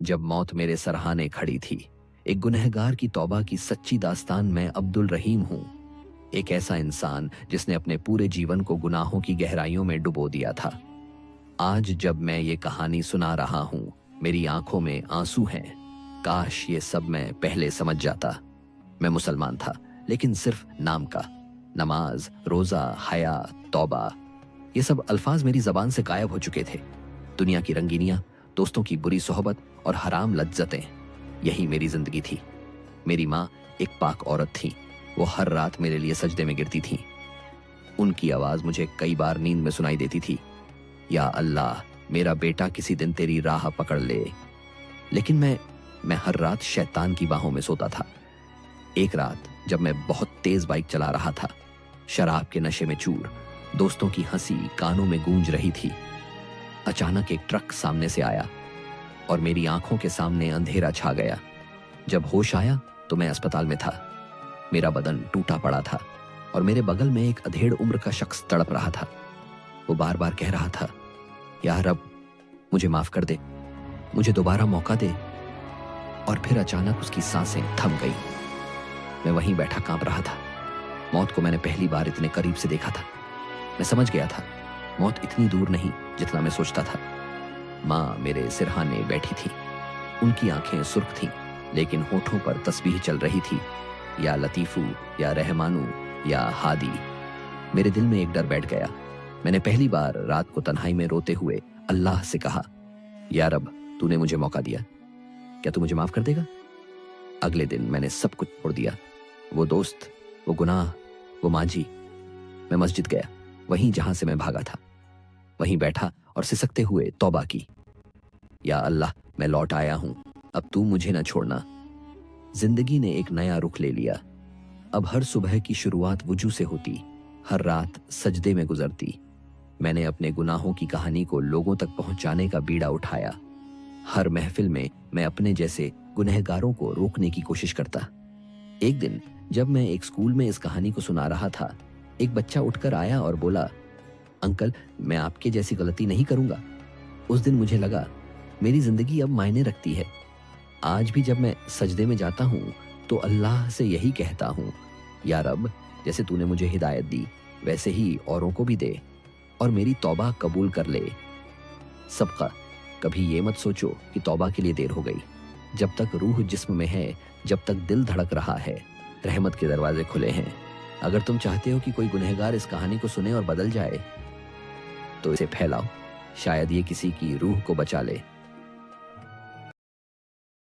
जब मौत मेरे सरहाने खड़ी थी। एक गुनहगार की तौबा की सच्ची दास्तान मैं अब्दुल रहीम हूँ। एक ऐसा इंसान जिसने अपने पूरे जीवन को गुनाहों की गहराइयों में डुबो दिया था। आज जब मैं ये कहानी सुना रहा हूँ, मेरी आंखों में आंसू हैं। काश ये सब मैं पहले समझ जाता। मैं मुसलमान था, लेकिन सिर्फ नाम का। नमाज, रोजा, हया, तौबा, ये सब अल्फाज मेरी जबान से गायब हो चुके थे। दुनिया की रंगीनियां, दोस्तों की बुरी सोहबत और हराम लज्जतें, यही मेरी जिंदगी थी। मेरी माँ एक पाक औरत थी। वो हर रात मेरे लिए सजदे में गिरती थी। उनकी आवाज मुझे कई बार नींद में सुनाई देती थी, या अल्लाह, मेरा बेटा किसी दिन तेरी राह पकड़ ले। लेकिन मैं हर रात शैतान की बाहों में सोता था। एक रात जब मैं बहुत तेज बाइक चला रहा था, शराब के नशे में चूर, दोस्तों की हंसी कानों में गूंज रही थी, अचानक एक ट्रक सामने से आया और मेरी आंखों के सामने अंधेरा छा गया। जब होश आया तो मैं अस्पताल में था। मेरा बदन टूटा पड़ा था और मेरे बगल में एक अधेड़ उम्र का शख्स तड़प रहा था। वो बार बार कह रहा था, या रब, मुझे माफ कर दे, मुझे दोबारा मौका दे। और फिर अचानक उसकी सांसें थम गई। मैं वहीं बैठा कांप रहा था। मौत को मैंने पहली बार इतने करीब से देखा था। मैं समझ गया था, मौत इतनी दूर नहीं जितना मैं सोचता था। माँ मेरे सिरहाने बैठी थी। उनकी आंखें सुर्ख थीं, लेकिन होठों पर तस्बीह चल रही थी, या लतीफू, या रहमानू, या हादी। मेरे दिल में एक डर बैठ गया। मैंने पहली बार रात को तन्हाई में रोते हुए अल्लाह से कहा, या रब, तूने मुझे मौका दिया, क्या तू मुझे माफ कर देगा? अगले दिन मैंने सब कुछ छोड़ दिया। वो दोस्त, वो गुनाह, वो मांझी। मैं मस्जिद गया, वहीं जहां से मैं भागा था। वहीं बैठा और सिसकते हुए तौबा की, या अल्लाह, मैं लौट आया हूं, अब तू मुझे न छोड़ना। जिंदगी ने एक नया रुख ले लिया। अब हर सुबह की शुरुआत वुजू से होती, हर रात सजदे में गुजरती। मैंने अपने गुनाहों की कहानी को लोगों तक पहुंचाने का बीड़ा उठाया। हर महफिल में मैं अपने जैसे गुनहगारों को रोकने की कोशिश करता। एक दिन जब मैं एक स्कूल में इस कहानी को सुना रहा था, एक बच्चा उठकर आया और बोला, अंकल, मैं आपके जैसी गलती नहीं करूंगा। उस दिन मुझे लगा, मेरी जिंदगी अब मायने रखती है। आज भी जब मैं सजदे में जाता हूं तो अल्लाह से यही कहता हूं, या रब, जैसे तूने मुझे हिदायत दी वैसे ही औरों को भी दे और मेरी तौबा कबूल कर ले। सबका, कभी ये मत सोचो कि तौबा के लिए देर हो गई। जब तक रूह जिस्म में है, जब तक दिल धड़क रहा है, रहमत के दरवाजे खुले हैं। अगर तुम चाहते हो कि कोई गुनहगार इस कहानी को सुने और बदल जाए, तो इसे फैलाओ, शायद ये किसी की रूह को बचा ले।